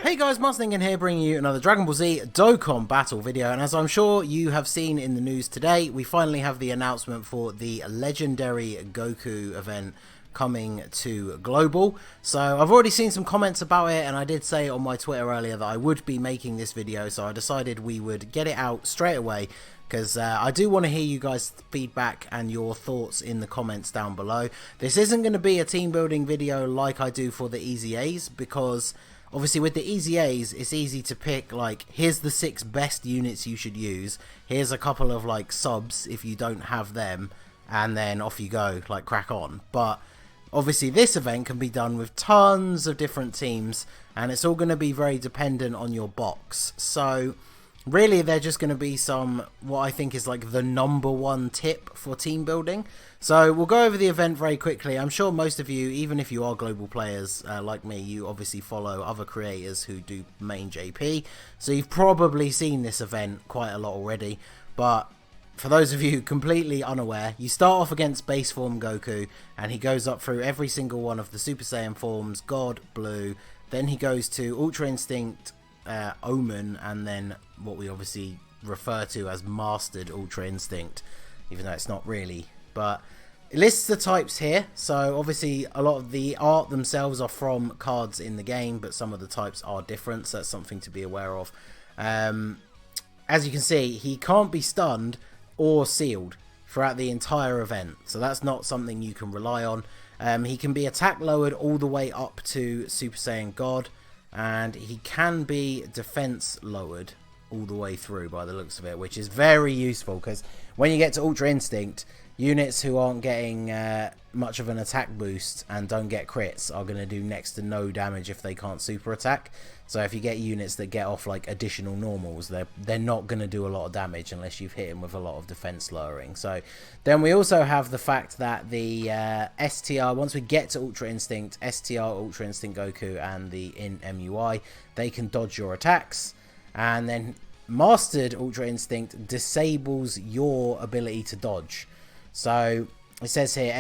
Hey guys, Ningen here, bringing you another Dragon Ball Z Dokkan battle video, and as I'm sure you have seen in the news today, we finally have the announcement for the legendary Goku event coming to Global. So I've already seen some comments about it, and I did say on my Twitter earlier that I would be making this video, so I decided we would get it out straight away, because I do want to hear you guys' feedback and your thoughts in the comments down below. This isn't going to be a team building video like I do for the Easy A's, because obviously with the Easy A's, it's easy to pick, like, here's the 6 best units you should use, here's a couple of, like, subs if you don't have them, and then off you go, like, crack on. But obviously this event can be done with tons of different teams, and it's all going to be very dependent on your box. So really they're just going to be some, what I think is like the #1 tip for team building. So we'll go over the event very quickly. I'm sure most of you, even if you are global players like me, you obviously follow other creators who do main JP, so you've probably seen this event quite a lot already. But for those of you completely unaware, you start off against base form Goku, and he goes up through every single one of the Super Saiyan forms, God, Blue, then he goes to Ultra Instinct, Omen, and then what we obviously refer to as Mastered Ultra Instinct, even though it's not really. But it lists the types here, so obviously a lot of the art themselves are from cards in the game, but some of the types are different, so that's something to be aware of. As you can see, he can't be stunned or sealed throughout the entire event, so that's not something you can rely on. He can be attack lowered all the way up to Super Saiyan God, and he can be defense lowered all the way through by the looks of it, which is very useful, because when you get to Ultra Instinct, units who aren't getting much of an attack boost and don't get crits are going to do next to no damage if they can't super attack. So if you get units that get off like additional normals, they're not going to do a lot of damage unless you've hit them with a lot of defense lowering. So then we also have the fact that the STR, once we get to Ultra Instinct, STR, Ultra Instinct Goku, and the MUI, they can dodge your attacks. And then Mastered Ultra Instinct disables your ability to dodge. So it says here,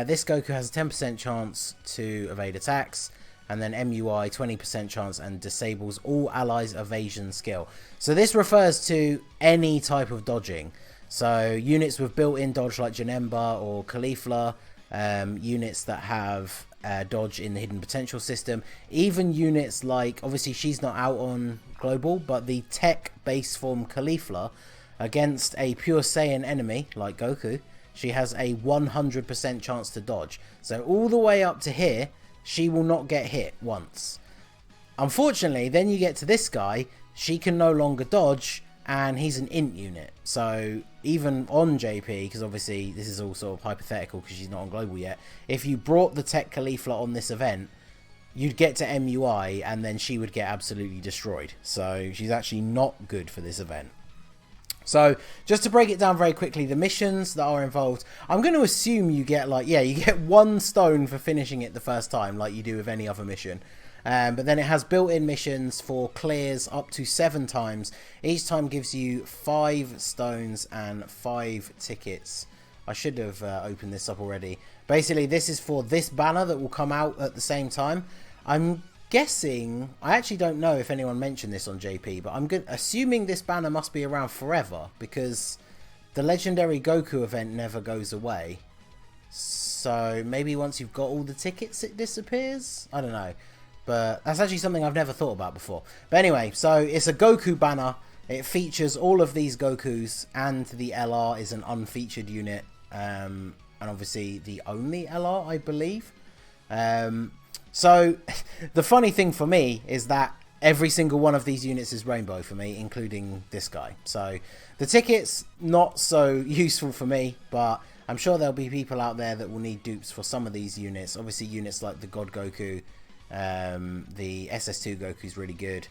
this Goku has a 10% chance to evade attacks, and then MUI 20% chance and disables all allies' evasion skill. So this refers to any type of dodging. So units with built-in dodge like Janemba or Caulifla, units that have dodge in the hidden potential system, even units like, obviously she's not out on Global, but the tech base form Caulifla, against a pure Saiyan enemy like Goku, she has a 100% chance to dodge. So all the way up to here, she will not get hit once. Unfortunately, then you get to this guy, she can no longer dodge, and he's an int unit. So even on JP, because obviously this is all sort of hypothetical because she's not on Global yet, if you brought the Tech Caulifla on this event, you'd get to MUI and then she would get absolutely destroyed. So she's actually not good for this event. So just to break it down very quickly, the missions that are involved, I'm going to assume you get like, yeah, you get 1 stone for finishing it the first time like you do with any other mission. But then it has built-in missions for clears up to 7 times. Each time gives you 5 stones and 5 tickets. I should have opened this up already. Basically, this is for this banner that will come out at the same time. I'm guessing, I actually don't know if anyone mentioned this on JP, but I'm assuming this banner must be around forever, because the legendary Goku event never goes away. So maybe once you've got all the tickets it disappears? I don't know. But that's actually something I've never thought about before. But anyway, so it's a Goku banner. It features all of these Gokus, and the LR is an unfeatured unit. And obviously the only LR, I believe. So the funny thing for me is that every single one of these units is rainbow for me, including this guy. So the tickets, not so useful for me, but I'm sure there'll be people out there that will need dupes for some of these units. Obviously units like the God Goku, the SS2 Goku's really good.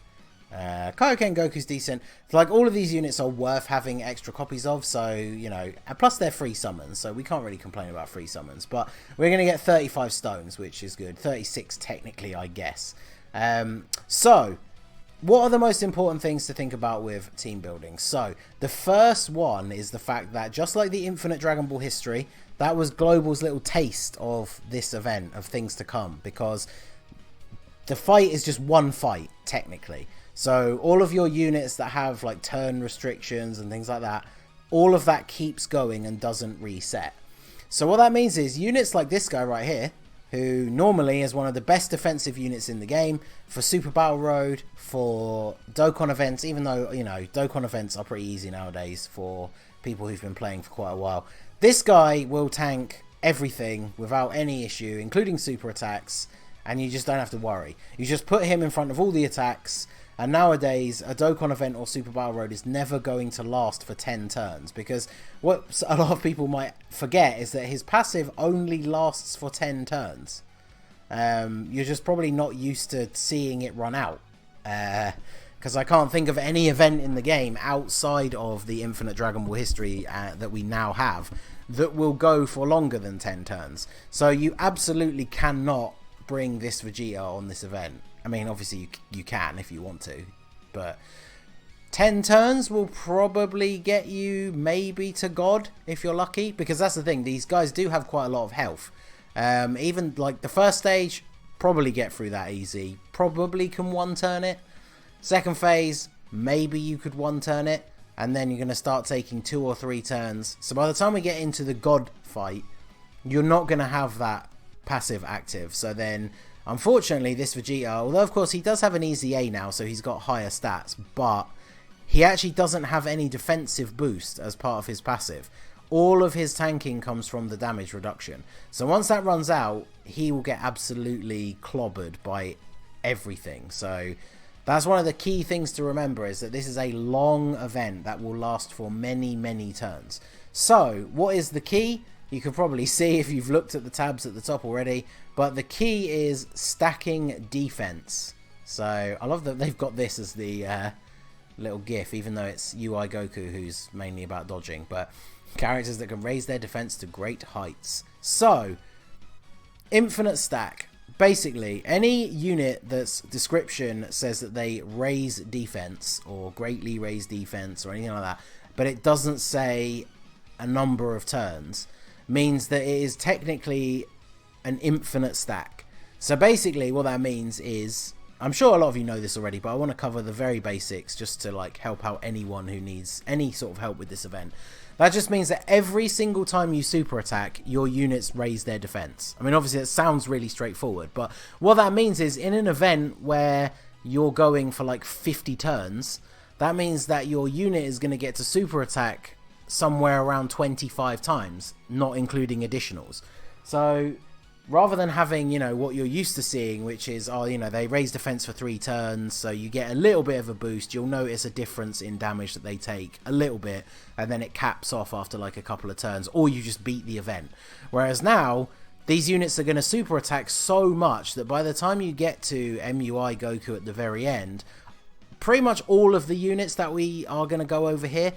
Kaioken Goku's decent. Like, all of these units are worth having extra copies of, so, you know, and plus they're free summons, so we can't really complain about free summons. But we're going to get 35 stones, which is good. 36 technically, I guess. So what are the most important things to think about with team building? So the first one is the fact that, just like the Infinite Dragon Ball history, that was Global's little taste of this event, of things to come, because the fight is just one fight, technically. So all of your units that have like turn restrictions and things like that, all of that keeps going and doesn't reset. So what that means is units like this guy right here, who normally is one of the best defensive units in the game, for Super Battle Road, for Dokkan events, even though, you know, Dokkan events are pretty easy nowadays for people who've been playing for quite a while. This guy will tank everything without any issue, including super attacks, and you just don't have to worry. You just put him in front of all the attacks, and nowadays a Dokkan event or Super Battle Road is never going to last for 10 turns, because what a lot of people might forget is that his passive only lasts for 10 turns. You're just probably not used to seeing it run out, because I can't think of any event in the game outside of the Infinite Dragon Ball history that we now have that will go for longer than 10 turns. So you absolutely cannot bring this Vegeta on this event. I mean, obviously you can if you want to, but 10 turns will probably get you maybe to God if you're lucky, because that's the thing, these guys do have quite a lot of health. Even like the first stage, probably get through that easy, probably can one turn it. Second phase, maybe you could one turn it, and then you're going to start taking 2 or 3 turns. So by the time we get into the God fight, you're not going to have that passive active. So then, unfortunately, this Vegeta, although of course he does have an easy A now, so he's got higher stats, but he actually doesn't have any defensive boost as part of his passive. All of his tanking comes from the damage reduction. So once that runs out, he will get absolutely clobbered by everything. So that's one of the key things to remember, is that this is a long event that will last for many, many turns. So what is the key? You can probably see if you've looked at the tabs at the top already, but the key is stacking defense. So I love that they've got this as the little gif, even though it's UI Goku, who's mainly about dodging, but characters that can raise their defense to great heights. So infinite stack. Basically, any unit that's description says that they raise defense or greatly raise defense or anything like that, but it doesn't say a number of turns, means that it is technically an infinite stack. So basically what that means is, I'm sure a lot of you know this already, but I want to cover the very basics just to like help out anyone who needs any sort of help with this event. That just means that every single time you super attack, your units raise their defense. I mean, obviously it sounds really straightforward, but what that means is, in an event where you're going for like 50 turns, that means that your unit is going to get to super attack somewhere around 25 times, not including additionals. So rather than having, you know, what you're used to seeing, which is, oh, you know, they raise defense for 3 turns, so you get a little bit of a boost, you'll notice a difference in damage that they take a little bit, and then it caps off after like a couple of turns, or you just beat the event. Whereas now, these units are going to super attack so much that by the time you get to MUI Goku at the very end, pretty much all of the units that we are going to go over here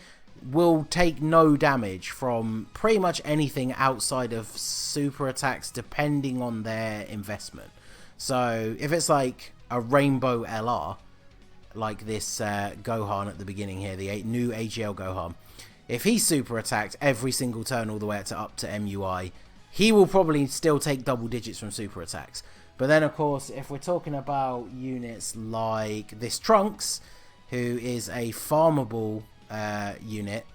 will take no damage from pretty much anything outside of super attacks, depending on their investment. So if it's like a rainbow LR, like this Gohan at the beginning here, the new AGL Gohan, if he's super attacked every single turn all the way up to MUI, he will probably still take double digits from super attacks. But then of course, if we're talking about units like this Trunks, who is a farmable unit,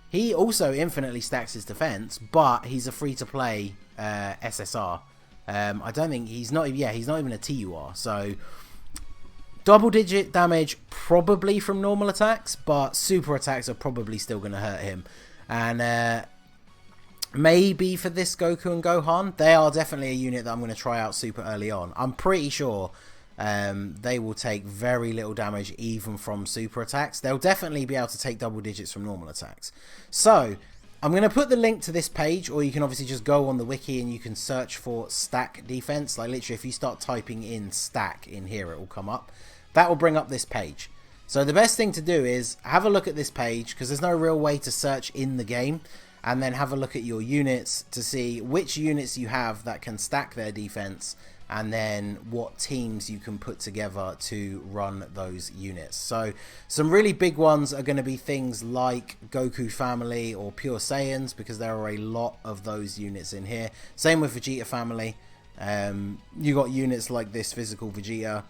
he also infinitely stacks his defense, but he's a free-to-play SSR. I don't think he's not even a TUR. So double-digit damage probably from normal attacks, but super attacks are probably still going to hurt him. And maybe for this Goku and Gohan, they are definitely a unit that I'm going to try out super early on. I'm pretty sure they will take very little damage even from super attacks. They'll definitely be able to take double digits from normal attacks. So I'm going to put the link to this page, or you can obviously just go on the wiki and you can search for stack defense. Like literally, if you start typing in stack in here, it will come up. That will bring up this page. So the best thing to do is have a look at this page, because there's no real way to search in the game, and then have a look at your units to see which units you have that can stack their defense, and then what teams you can put together to run those units. So some really big ones are going to be things like Goku family or Pure Saiyans, because there are a lot of those units in here. Same with Vegeta family. You got units like this physical Vegeta,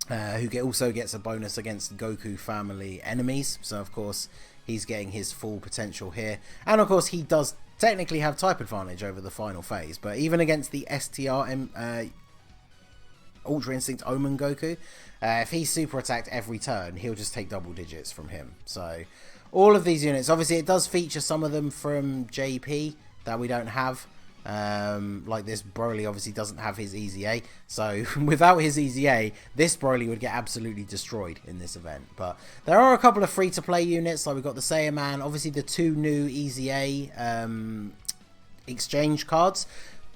who also gets a bonus against Goku family enemies. So of course he's getting his full potential here, and of course he does technically have type advantage over the final phase. But even against the STR Ultra Instinct Omen Goku, if he's super attacked every turn, he'll just take double digits from him. So all of these units, obviously it does feature some of them from JP that we don't have. Like this Broly obviously doesn't have his Easy A, so without his Easy A, this Broly would get absolutely destroyed in this event. But there are a couple of free-to-play units, like we've got the Saiyaman, obviously the two new Easy A exchange cards.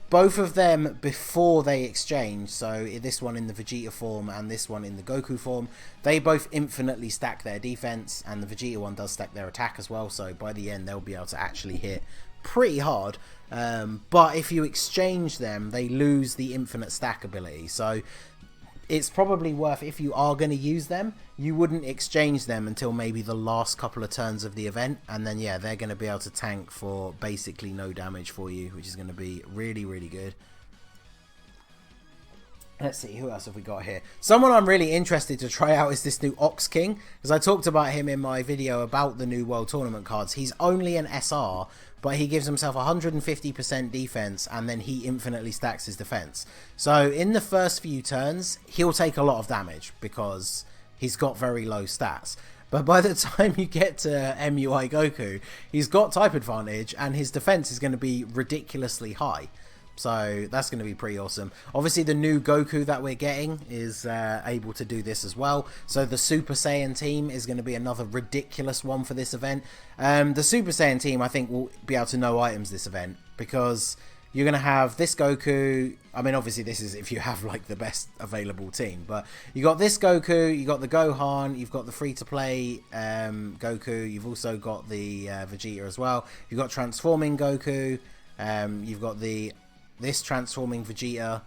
Both of them before they exchange, so this one in the Vegeta form and this one in the Goku form, they both infinitely stack their defense, and the Vegeta one does stack their attack as well, so by the end they'll be able to actually hit pretty hard. But if you exchange them, they lose the infinite stack ability, so it's probably worth, if you are going to use them, you wouldn't exchange them until maybe the last couple of turns of the event, and then yeah, they're going to be able to tank for basically no damage for you, which is going to be really, really good. Let's see, who else have we got here? Someone I'm really interested to try out is this new Ox King, because I talked about him in my video about the new World Tournament cards. He's only an SR, but he gives himself 150% defense, and then he infinitely stacks his defense. So in the first few turns, he'll take a lot of damage because he's got very low stats. But by the time you get to MUI Goku, he's got type advantage, and his defense is going to be ridiculously high. So that's going to be pretty awesome. Obviously the new Goku that we're getting is able to do this as well. So the Super Saiyan team is going to be another ridiculous one for this event. The Super Saiyan team I think will be able to no items this event, because you're going to have this Goku. I mean obviously this is if you have like the best available team, but you got this Goku, you got the Gohan, you've got the free to play Goku, you've also got the Vegeta as well, you've got transforming Goku, you've got this transforming Vegeta.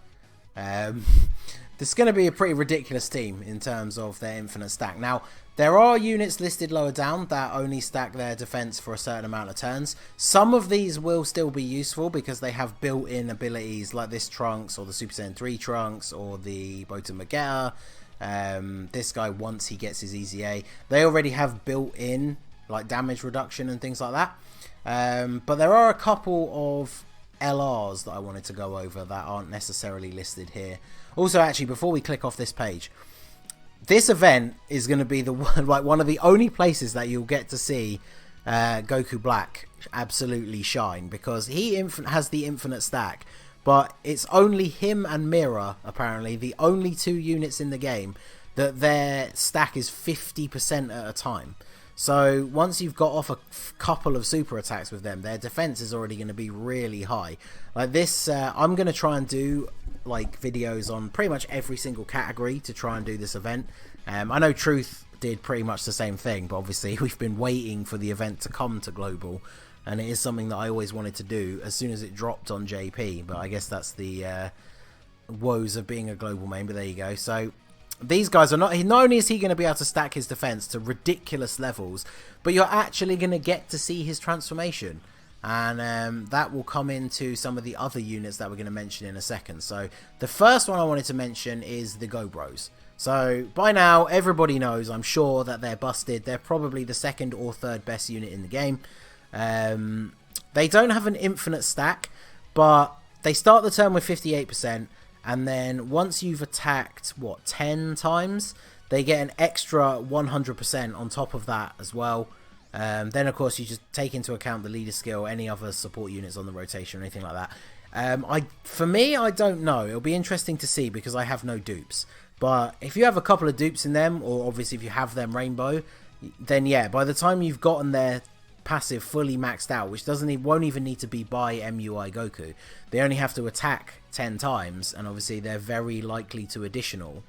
This is going to be a pretty ridiculous team in terms of their infinite stack. Now, there are units listed lower down that only stack their defense for a certain amount of turns. Some of these will still be useful because they have built-in abilities like this Trunks, or the Super Saiyan 3 Trunks, or the Botan Magetta. This guy, once he gets his Easy A, they already have built-in like damage reduction and things like that. But there are a couple of LRs that I wanted to go over that aren't necessarily listed here. Also, actually, before we click off this page, this event is going to be the one of the only places that you'll get to see Goku Black absolutely shine, because he has the infinite stack, but it's only him and Mira, apparently, the only two units in the game that their stack is 50% at a time. So once you've got off a couple of super attacks with them, their defense is already going to be really high. Like this, I'm going to try and do like videos on pretty much every single category to try and do this event. I know Truth did pretty much the same thing, but obviously we've been waiting for the event to come to global, and it is something that I always wanted to do as soon as it dropped on JP. But I guess that's the woes of being a global main. But there you go. So these guys are not only is he going to be able to stack his defense to ridiculous levels, but you're actually going to get to see his transformation, and that will come into some of the other units that we're going to mention in a second. So the first one I wanted to mention is the Go Bros. So by now everybody knows, I'm sure, that they're busted. They're probably the second or third best unit in the game. They don't have an infinite stack, but they start the turn with 58%. And then once you've attacked, what, 10 times, they get an extra 100% on top of that as well. Then, of course, you just take into account the leader skill, any other support units on the rotation or anything like that. For me, I don't know. It'll be interesting to see because I have no dupes. But if you have a couple of dupes in them, or obviously if you have them Rainbow, then yeah, by the time you've gotten their passive fully maxed out, which won't even need to be by MUI Goku, they only have to attack 10 times, and obviously they're very likely to additional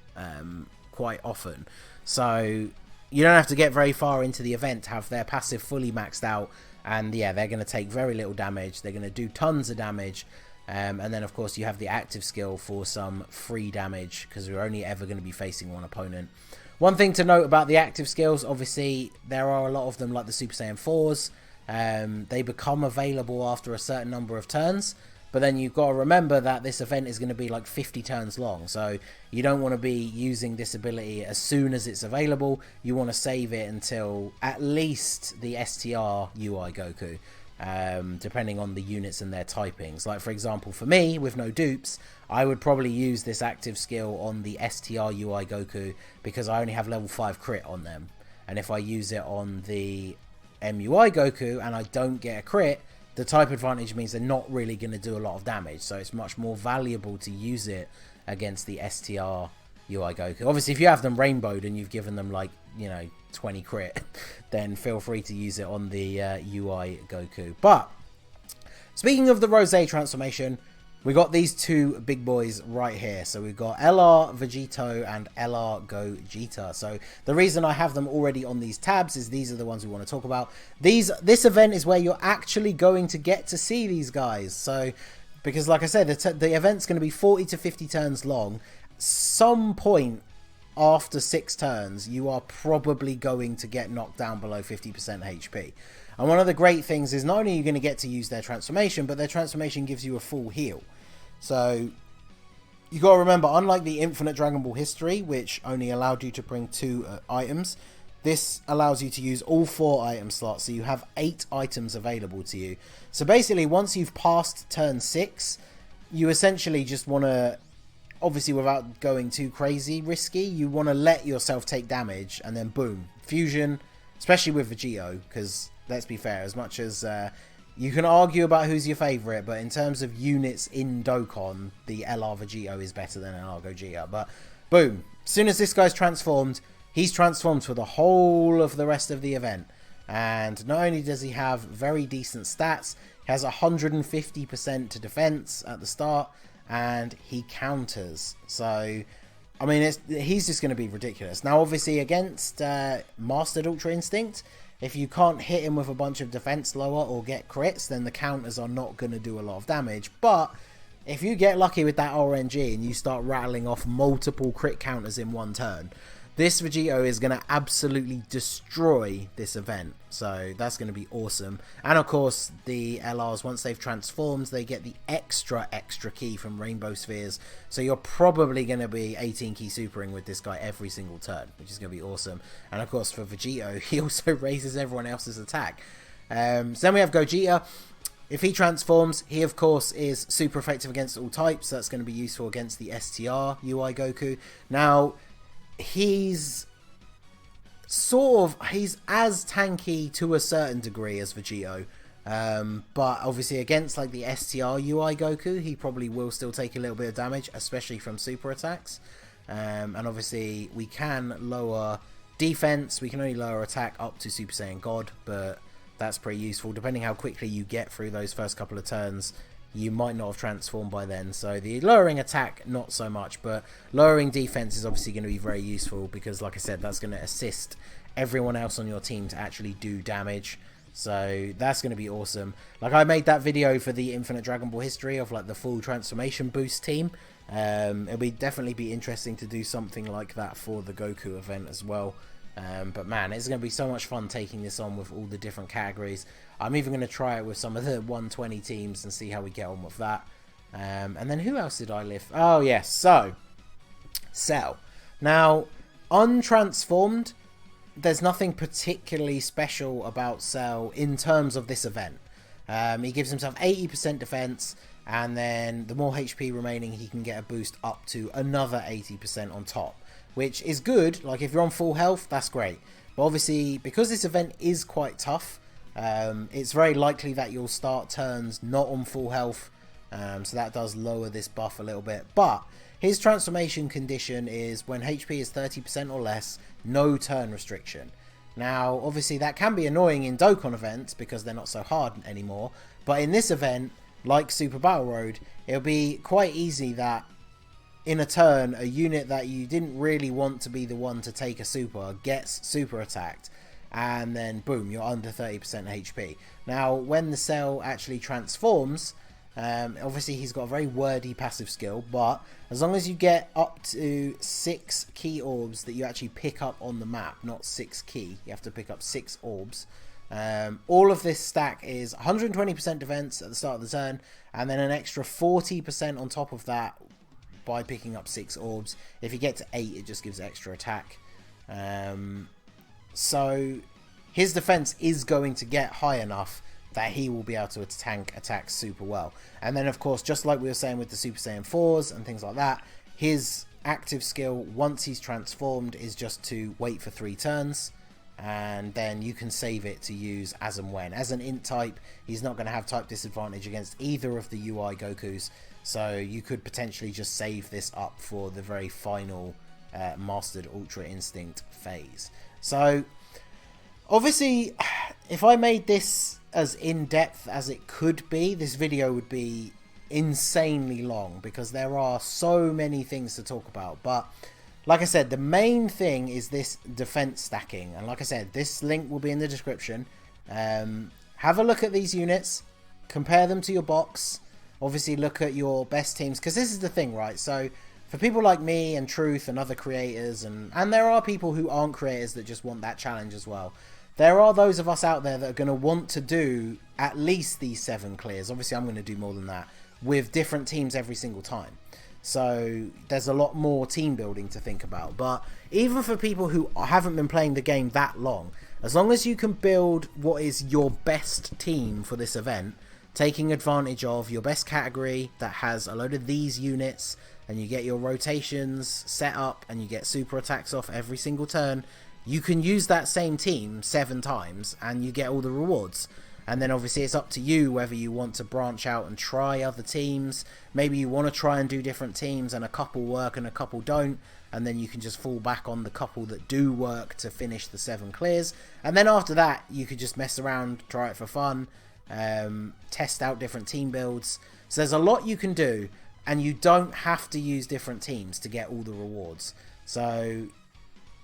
quite often, so you don't have to get very far into the event to have their passive fully maxed out, and yeah, they're going to take very little damage, they're going to do tons of damage, and then of course you have the active skill for some free damage, because we're only ever going to be facing one opponent. One thing to note about the active skills, obviously there are a lot of them, like the Super Saiyan 4s. They become available after a certain number of turns. But then you've got to remember that this event is going to be like 50 turns long. So you don't want to be using this ability as soon as it's available. You want to save it until at least the STR UI Goku. Depending on the units and their typings. Like for example, for me, with no dupes, I would probably use this active skill on the STR UI Goku because I only have level 5 crit on them. And if I use it on the MUI Goku and I don't get a crit, the type advantage means they're not really going to do a lot of damage. So it's much more valuable to use it against the STR UI Goku. Obviously, if you have them rainbowed and you've given them like, you know, 20 crit, then feel free to use it on the UI Goku. But speaking of the Rose transformation, we got these two big boys right here. So we've got LR Vegito and LR Gogeta. So the reason I have them already on these tabs is these are the ones we want to talk about. This event is where you're actually going to get to see these guys. So because like I said, the event's going to be 40 to 50 turns long. Some point after 6 turns, you are probably going to get knocked down below 50% HP. And one of the great things is not only are you going to get to use their transformation, but their transformation gives you a full heal. So you got to remember, unlike the Infinite Dragon Ball History, which only allowed you to bring 2 items, this allows you to use all 4 item slots. So you have 8 items available to you. So basically, once you've passed turn 6, you essentially just want to, obviously without going too crazy risky, you want to let yourself take damage and then boom, fusion, especially with Vegito, because let's be fair, as much as you can argue about who's your favourite, but in terms of units in Dokkan, the LR Vegito is better than LR Gogeta. But boom, as soon as this guy's transformed, he's transformed for the whole of the rest of the event. And not only does he have very decent stats, he has 150% to defense at the start, and he counters. So I mean, he's just going to be ridiculous. Now obviously against Mastered Ultra Instinct, if you can't hit him with a bunch of defense lower or get crits, then the counters are not going to do a lot of damage. But if you get lucky with that RNG and you start rattling off multiple crit counters in one turn, this Vegito is going to absolutely destroy this event. So that's going to be awesome. And of course, the LRs, once they've transformed, they get the extra key from Rainbow Spheres. So you're probably going to be 18 key supering with this guy every single turn, which is going to be awesome. And of course, for Vegito, he also raises everyone else's attack. So then we have Gogeta. If he transforms, he of course is super effective against all types. So that's going to be useful against the STR UI Goku. Now, he's as tanky to a certain degree as Vegito, but obviously against like the STR UI Goku, he probably will still take a little bit of damage, especially from super attacks. And obviously we can lower defense, we can only lower attack up to Super Saiyan God, but that's pretty useful. Depending how quickly you get through those first couple of turns, you might not have transformed by then. So the lowering attack, not so much, but lowering defense is obviously going to be very useful because, like I said, that's going to assist everyone else on your team to actually do damage. So that's going to be awesome. Like, I made that video for the Infinite Dragon Ball History of like the full transformation boost team. It'll definitely be interesting to do something like that for the Goku event as well. But man, it's going to be so much fun taking this on with all the different categories. I'm even going to try it with some of the 120 teams and see how we get on with that. And then who else did I lift? Oh yes, so Cell. Now, untransformed, there's nothing particularly special about Cell in terms of this event. He gives himself 80% defense, and then the more HP remaining, he can get a boost up to another 80% on top, which is good. Like, if you're on full health, that's great. But obviously, because this event is quite tough, it's very likely that you'll start turns not on full health, so that does lower this buff a little bit. But his transformation condition is when HP is 30% or less, no turn restriction. Now, obviously, that can be annoying in Dokkan events because they're not so hard anymore. But in this event, like Super Battle Road, it'll be quite easy that in a turn, a unit that you didn't really want to be the one to take a super gets super attacked, and then boom, you're under 30% HP. Now, when the Cell actually transforms, obviously he's got a very wordy passive skill, but as long as you get up to 6 key orbs that you actually pick up on the map, not 6 key, you have to pick up 6 orbs, All of this stack is 120% defense at the start of the turn, and then an extra 40% on top of that by picking up 6 orbs. If you get to 8, it just gives extra attack. So his defense is going to get high enough that he will be able to tank attacks super well. And then, of course, just like we were saying with the Super Saiyan 4s and things like that, his active skill, once he's transformed, is just to wait for 3 turns. And then you can save it to use as and when. As an int type, he's not going to have type disadvantage against either of the UI Gokus. So you could potentially just save this up for the very final Mastered Ultra Instinct phase. So, obviously, if I made this as in-depth as it could be, this video would be insanely long because there are so many things to talk about. But like I said, the main thing is this defense stacking. And like I said, this link will be in the description. Have a look at these units, compare them to your box. Obviously, look at your best teams, because this is the thing, right? So for people like me and Truth and other creators, and there are people who aren't creators that just want that challenge as well. There are those of us out there that are going to want to do at least these 7 clears. Obviously, I'm going to do more than that with different teams every single time. So there's a lot more team building to think about. But even for people who haven't been playing the game that long, as long as you can build what is your best team for this event, taking advantage of your best category that has a load of these units, and you get your rotations set up and you get super attacks off every single turn, you can use that same team 7 times and you get all the rewards. And then obviously it's up to you whether you want to branch out and try other teams. Maybe you want to try and do different teams and a couple work and a couple don't, and then you can just fall back on the couple that do work to finish the 7 clears. And then after that you could just mess around, try it for fun, test out different team builds. So there's a lot you can do, and you don't have to use different teams to get all the rewards. So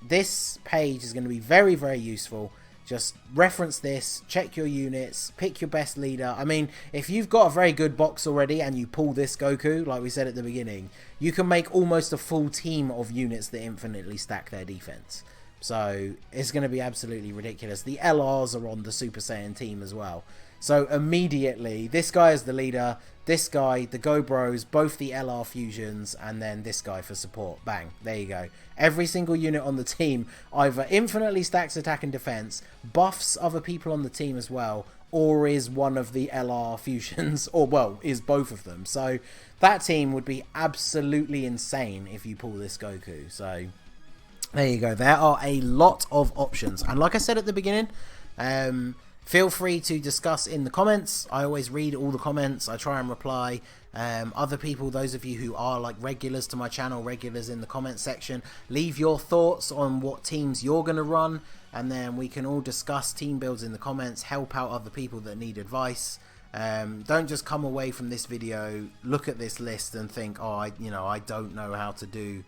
this page is going to be very, very useful. Just reference this, check your units, pick your best leader. I mean, if you've got a very good box already and you pull this Goku, like we said at the beginning, you can make almost a full team of units that infinitely stack their defense. So it's going to be absolutely ridiculous. The LRs are on the Super Saiyan team as well. So immediately, this guy is the leader, this guy, the Go Bros, both the LR fusions, and then this guy for support. Bang, there you go. Every single unit on the team either infinitely stacks attack and defense, buffs other people on the team as well, or is one of the LR fusions, or well, is both of them. So that team would be absolutely insane if you pull this Goku. So there you go. There are a lot of options. And like I said at the beginning, feel free to discuss in the comments. I always read all the comments. I try and reply. Other people, those of you who are like regulars to my channel, regulars in the comment section, leave your thoughts on what teams you're going to run, and then we can all discuss team builds in the comments, help out other people that need advice. Don't just come away from this video, look at this list and think, oh, I don't know how to do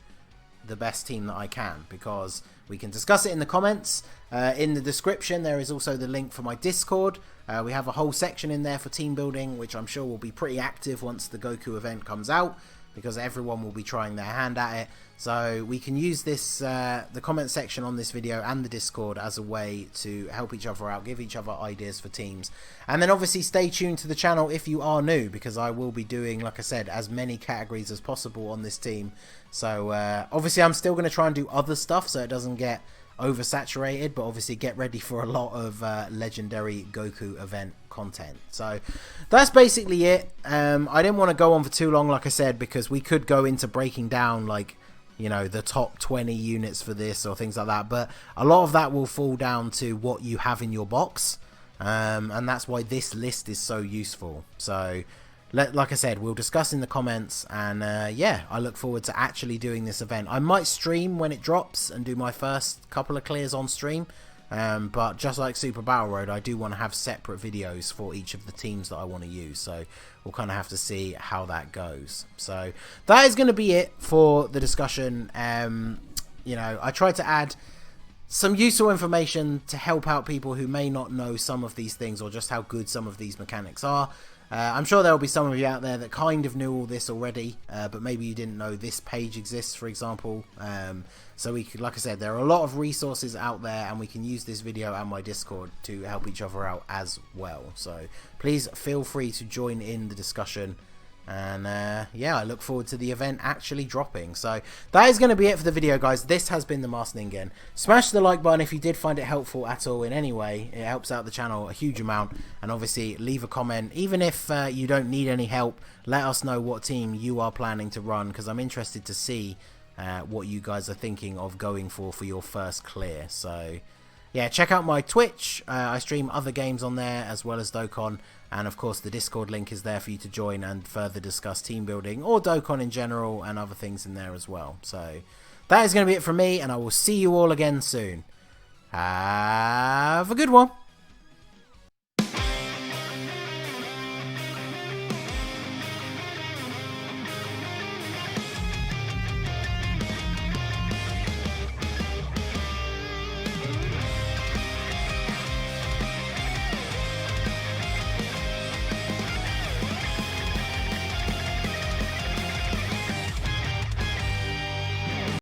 the best team that I can, because we can discuss it in the comments. In the description there is also the link for my Discord. We have a whole section in there for team building, which I'm sure will be pretty active once the Goku event comes out, because everyone will be trying their hand at it. So we can use this the comment section on this video and the Discord as a way to help each other out, give each other ideas for teams. And then obviously stay tuned to the channel if you are new, because I will be doing, like I said, as many categories as possible on this team. So obviously I'm still going to try and do other stuff so it doesn't get oversaturated, but obviously get ready for a lot of legendary Goku event content. So that's basically it. I didn't want to go on for too long, like I said, because we could go into breaking down, like, you know, the top 20 units for this or things like that, but a lot of that will fall down to what you have in your box, and that's why this list is so useful. So like I said, we'll discuss in the comments, and yeah, I look forward to actually doing this event. I might stream when it drops and do my first couple of clears on stream, but just like Super Battle Road, I do want to have separate videos for each of the teams that I want to use, so we'll kind of have to see how that goes. So that is going to be it for the discussion. You know, I tried to add some useful information to help out people who may not know some of these things, or just how good some of these mechanics are. I'm sure there will be some of you out there that kind of knew all this already, but maybe you didn't know this page exists, for example. So we could, like I said, there are a lot of resources out there, and we can use this video and my Discord to help each other out as well. So please feel free to join in the discussion. And yeah, I look forward to the event actually dropping. So that is going to be it for the video, guys. This has been the Masked Ningen. Smash the like button if you did find it helpful at all in any way. It helps out the channel a huge amount. And obviously leave a comment, even if you don't need any help. Let us know what team you are planning to run, because I'm interested to see what you guys are thinking of going for your first clear. So yeah, check out my Twitch. I stream other games on there as well as Dokkan. And of course the Discord link is there for you to join and further discuss team building or Dokkan in general and other things in there as well. So that is going to be it from me, and I will see you all again soon. Have a good one.